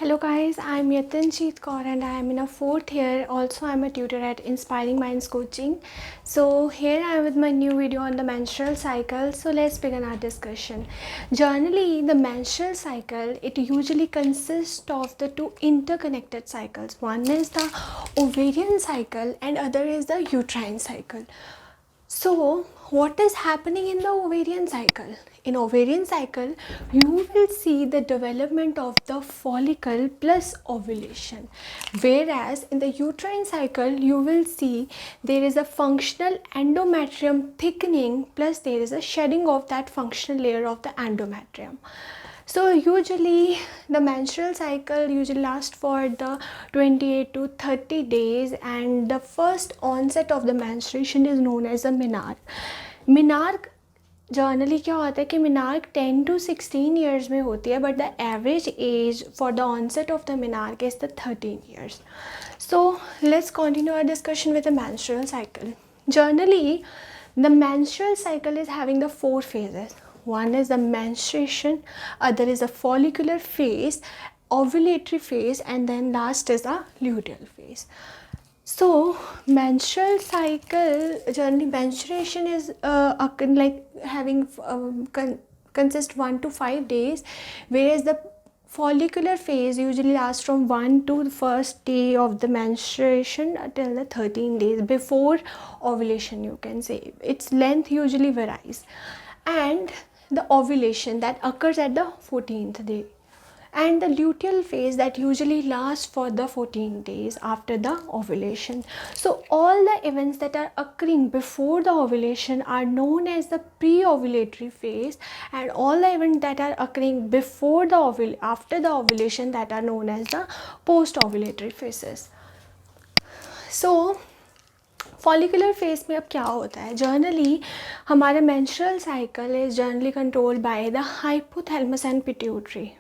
Hello guys, I'm Yatanjeet Kaur and I am in a fourth year. Also, I'm a tutor at Inspiring Minds Coaching. So here I am with my new video on the menstrual cycle. So let's begin our discussion. Generally, the menstrual cycle, it usually consists of the two interconnected cycles. One is the ovarian cycle and other is the uterine cycle. So what is happening in the ovarian cycle? In ovarian cycle, you will see the development of the follicle plus ovulation. Whereas in the uterine cycle, you will see there is a functional endometrium thickening plus there is a shedding of that functional layer of the endometrium. So usually the menstrual cycle usually lasts for the 28 to 30 days and the first onset of the menstruation is known as a menarche. Menarche generally क्या होता है कि मिनार्क 10 to 16 years में होती है but the average age for the onset of the menarche is the 13 years. So let's continue our discussion with the menstrual cycle. Generally, the menstrual cycle is having the 4 phases. One is the menstruation, other is the follicular phase, ovulatory phase, and then last is the luteal phase. So menstrual cycle, generally menstruation is like having consist 1 to 5 days, whereas the follicular phase usually lasts from 1 to the first day of the menstruation till the 13 days before ovulation, you can say. Its length usually varies, and the ovulation that occurs at the 14th day, and the luteal phase that usually lasts for the 14 days after the ovulation. So all the events that are occurring before the ovulation are known as the pre-ovulatory phase, and all the events that are occurring before the after the ovulation that are known as the post-ovulatory phases. So follicular phase में अब क्या होता है? Generally हमारा menstrual cycle is generally controlled by the hypothalamus and pituitary.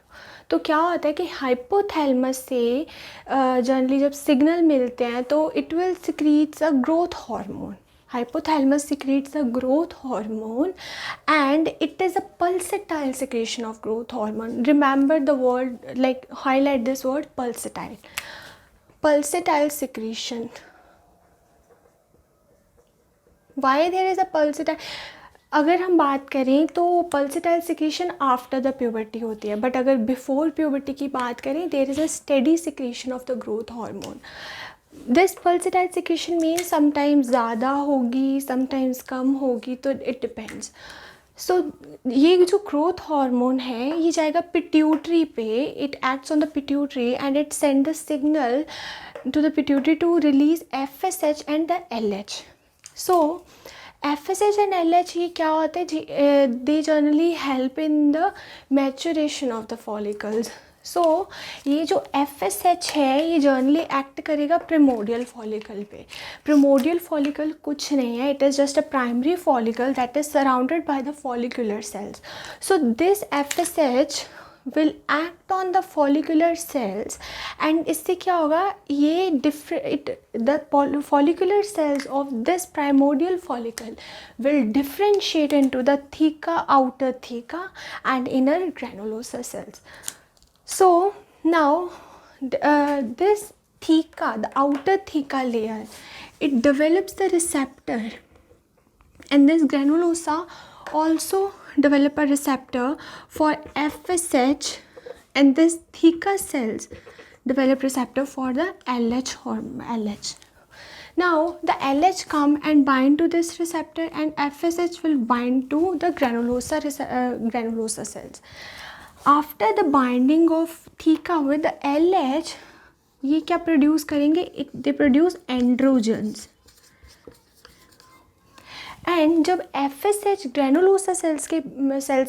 तो क्या होता है कि हाइपोथैलेमस से जनरली जब सिग्नल मिलते हैं तो it will secretes a growth hormone. Hypothalamus secretes the growth hormone and it is a pulsatile secretion of growth hormone. Remember the word, like highlight this word, pulsatile. Pulsatile secretion. Why there is a pulsatile? अगर हम बात करें तो pulsatile secretion after the puberty होती है, but अगर before puberty की बात करें there is a steady secretion of the growth hormone. This pulsatile secretion mean sometimes ज़्यादा होगी, समटाइम्स कम होगी, तो इट डिपेंड्स. सो ये जो ग्रोथ हार्मोन है ये जाएगा पिट्यूटरी पे. It acts on the pituitary and it send the signal to the pituitary to release FSH and the LH. So FSH and LH ये क्या होते हैं? They generally help in the maturation of the follicles. So ये जो FSH है ये generally act करेगा primordial follicle पे. प्रिमोडियल फॉलिकल कुछ नहीं है, it is just a primary follicle that is surrounded by the follicular sales. So this FSH will act on the follicular cells and इससे क्या होगा, ये the follicular cells of this primordial follicle will differentiate into the theca, outer theca and inner granulosa cells. So now this theca, the outer theca layer, it develops the receptor, and this granulosa also develop a receptor for FSH, and this theca cells develop receptor for the LH hormone, LH. Now the LH come and bind to this receptor and FSH will bind to the granulosa cells. After the binding of theca with the LH, ये क्या produce करेंगे? they produce androgens. And जब FSH granulosa cells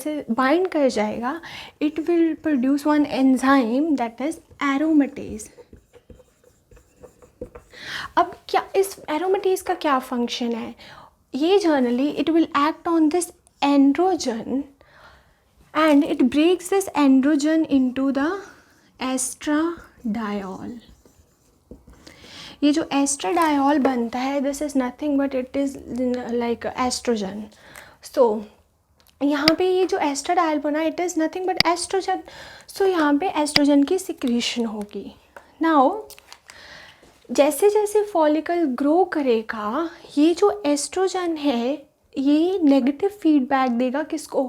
से bind कर जाएगा, it will produce one enzyme that is aromatase. अब क्या इस एरोमेटेज का क्या फंक्शन है? ये generally it will act on this androgen and it breaks this androgen into the estradiol. ये जो एस्ट्राडायोल बनता है, this is nothing but it is like estrogen. So यहाँ पे ये जो एस्ट्राडायल बना, it is nothing but oestrogen. So यहाँ पे एस्ट्रोजन की सिक्रीशन होगी. नाउ जैसे जैसे फॉलिकल ग्रो करेगा, ये जो एस्ट्रोजन है ये नेगेटिव फीडबैक देगा किसको,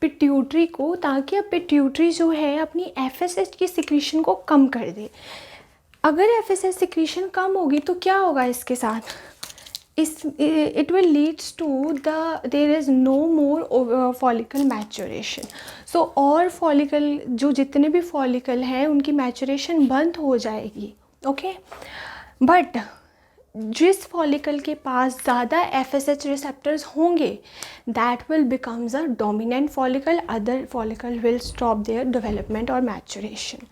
पिट्यूटरी को, ताकि अब पिट्यूटरी जो है अपनी एफएसएच की सिक्रीशन को कम कर दे. अगर एफएसएच सिक्रीशन कम होगी तो क्या होगा इसके साथ, it will leads to there is no more follicle maturation. So और follicle जो जितने भी follicle हैं उनकी maturation बंद हो जाएगी. ओके, बट जिस फॉलिकल के पास ज़्यादा FSH रिसेप्टर्स होंगे that will becomes a dominant follicle, other follicle will stop their development और maturation.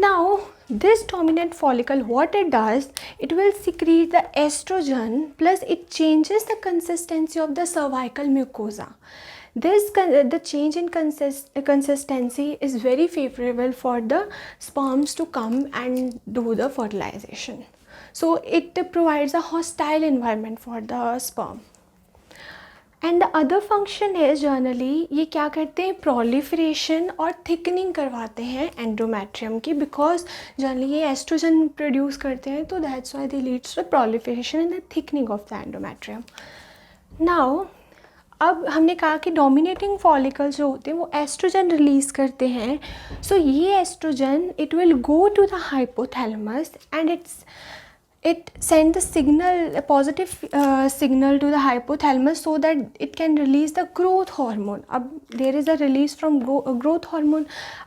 Now this dominant follicle, what it does, it will secrete the estrogen plus it changes the consistency of the cervical mucosa. The change in consistency is very favorable for the sperms to come and do the fertilization. So it provides a hostile environment for the sperm. And the other function है generally ये क्या करते हैं, proliferation और thickening करवाते हैं endometrium की, because generally ये एस्ट्रोजन प्रोड्यूस करते हैं, तो that's why they leads to proliferation and the thickening of the endometrium. Now अब हमने कहा कि डोमिनेटिंग फॉलिकल जो होते हैं वो एस्ट्रोजन रिलीज़ करते हैं. सो ये estrogen it will go to the hypothalamus and it send the signal, a positive signal to the hypothalamus so that it can release the growth hormone. अब there is a release from growth hormone.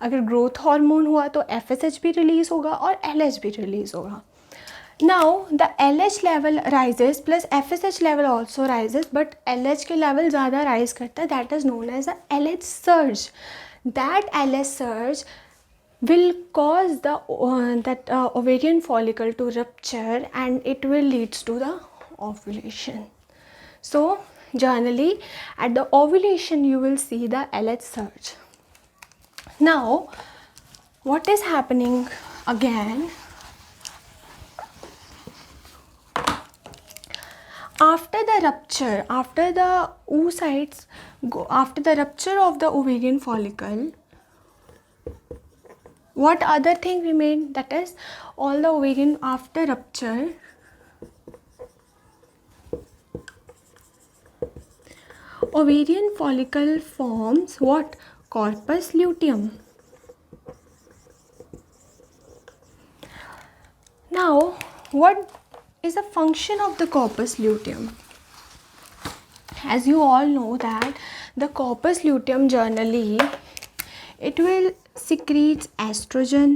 अगर growth hormone हुआ तो FSH भी release होगा और LH भी release होगा. Now the LH level rises plus FSH level also rises, but LH के level ज़्यादा rise करता है, that is known as a LH surge. That LH surge will cause the ovarian follicle to rupture and it will leads to the ovulation. So generally at the ovulation you will see the LH surge. Now what is happening again, after the rupture, after the oocytes go, after the rupture of the ovarian follicle, what other thing remain, that is all the ovarian after rupture ovarian follicle forms what, corpus luteum. Now what is the function of the corpus luteum? As you all know that the corpus luteum generally it will secretes estrogen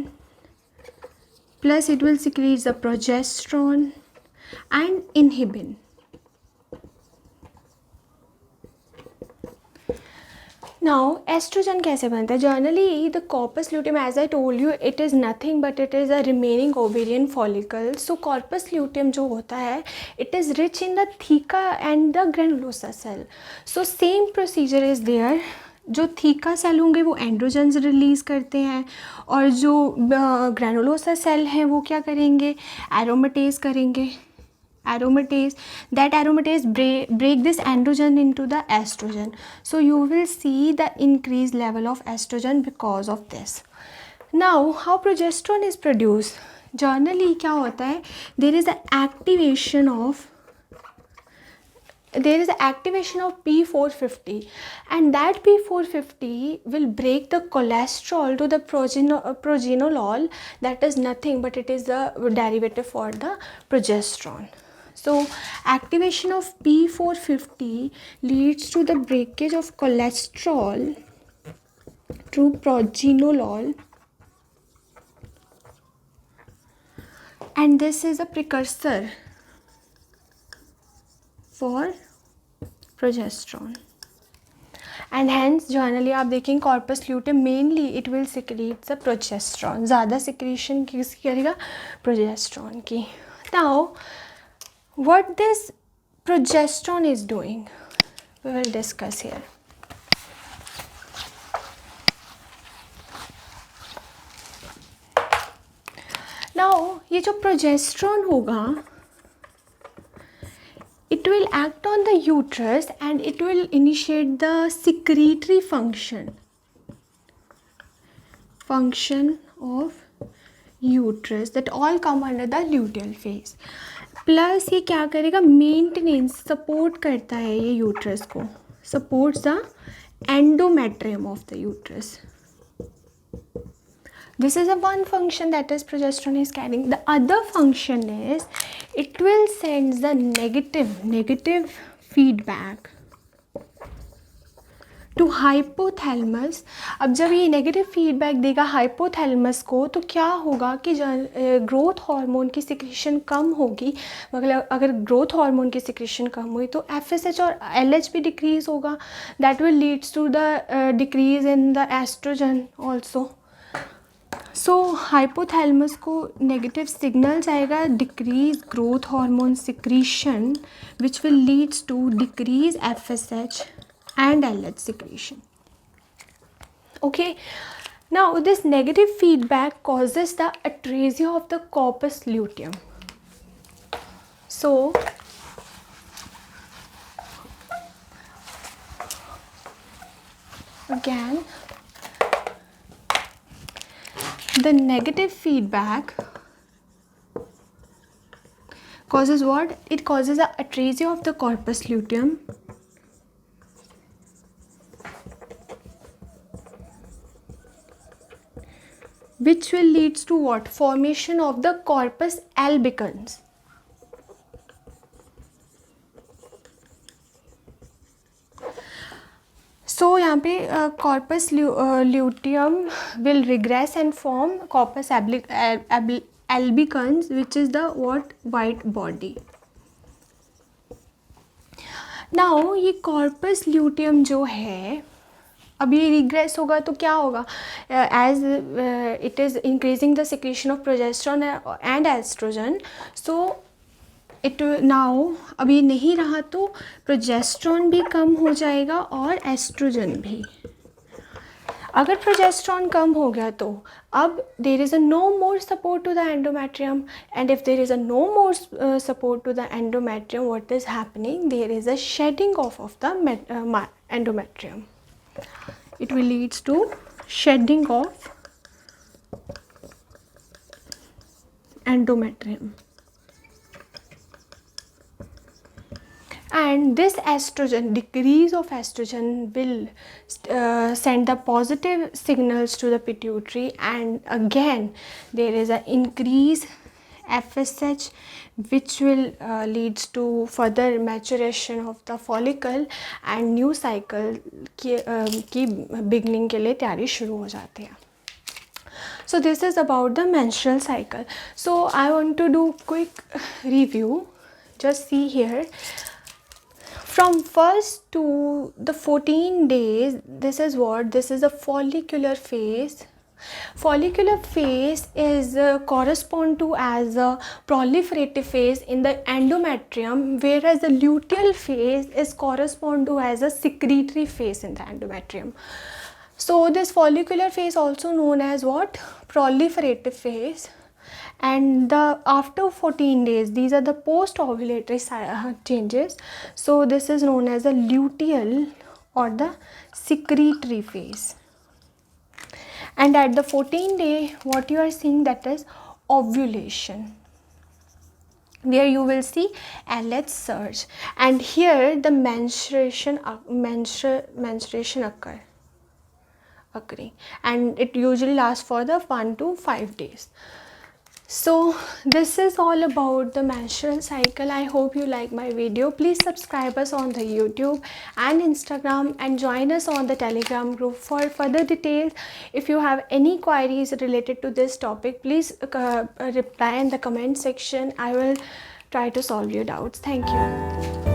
plus it will secrete the progesterone and inhibin. Now estrogen कैसे बनता है, generally the corpus luteum, as I told you, it is nothing but it is a remaining ovarian follicle. So corpus luteum जो होता है it is rich in the theca and the granulosa cell. So same procedure is there. जो theca cell होंगे वो androgens release करते हैं और जो ग्रैनुलोसा सेल हैं वो क्या करेंगे, एरोमेटेज करेंगे. aromatase, that aromatase break this androgen into the estrogen. So you will see the increased level of estrogen because of this. Now how progesterone is produced, generally क्या होता है, there is the activation of P450 and that P450 will break the cholesterol to the progenolol, that is nothing but it is the derivative for the progesterone. So activation of P450 leads to the breakage of cholesterol to progenolol, and this is a precursor for progesterone. And hence generally आप देखेंगे corpus luteum mainly it will secrete the progesterone, ज़्यादा secretion किसकी करेगा, progesterone की. Now what this progesterone is doing we will discuss here. Now ये जो progesterone होगा it it will act on the uterus and it will initiate the secretory function of uterus, that all come under the luteal phase. Plus ये क्या करेगा, maintenance, support करता है ये uterus को, supports the endometrium of the uterus. This is a one function that is progesterone is carrying. The other function is it will send the negative feedback to hypothalamus. अब जब ये negative feedback देगा hypothalamus को तो क्या होगा कि growth hormone की सिक्रीशन कम होगी. मतलब अगर ग्रोथ हार्मोन की सिक्रीशन कम हुई तो FSH और LH भी डिक्रीज होगा. That will leads to the decrease in the estrogen also. So hypothalamus को नेगेटिव सिग्नल जाएगा, decrease growth hormone secretion which will leads to decrease FSH and LH secretion. Okay, now this negative feedback causes the atresia of the corpus luteum. So again, the negative feedback causes what? It causes the atresia of the corpus luteum, which will leads to what? Formation of the corpus albicans. So यहाँ पे corpus luteum will regress and form corpus albicans, which is the what? White body. Now ये corpus luteum जो है अब ये regret होगा तो क्या होगा, as it is increasing the secretion of progesterone and estrogen. So it now अब ये नहीं रहा तो प्रोजेस्टेरॉन भी कम हो जाएगा और एस्ट्रोजन भी. अगर प्रोजेस्टेरॉन कम हो गया तो अब there is a no more support to the endometrium, and if there is a no more support to the endometrium, what is happening, there is a shedding of the endometrium. It will leads to shedding of endometrium, and this estrogen, decrease of estrogen will send the positive signals to the pituitary, and again there is an increase FSH, which will leads to further maturation of the follicle and new cycle की beginning के लिए तैयारी शुरू हो जाती है. So this is about the menstrual cycle. So I want to do quick review. Just see here. From first to the 14 days, this is what? This is the follicular phase. Follicular phase is correspond to as a proliferative phase in the endometrium, whereas the luteal phase is correspond to as a secretory phase in the endometrium. So this follicular phase also known as what? Proliferative phase. And the after 14 days, these are the post ovulatory changes. So this is known as the luteal or the secretory phase. And at the 14th day, what you are seeing, that is ovulation, where you will see LH surge, and here the menstruation occurring, and it usually lasts for the 1 to 5 days. So this is all about the menstrual cycle. I hope you like my video. Please subscribe us on the YouTube and Instagram, and join us on the Telegram group for further details. If you have any queries related to this topic, please reply in the comment section. I will try to solve your doubts. Thank you.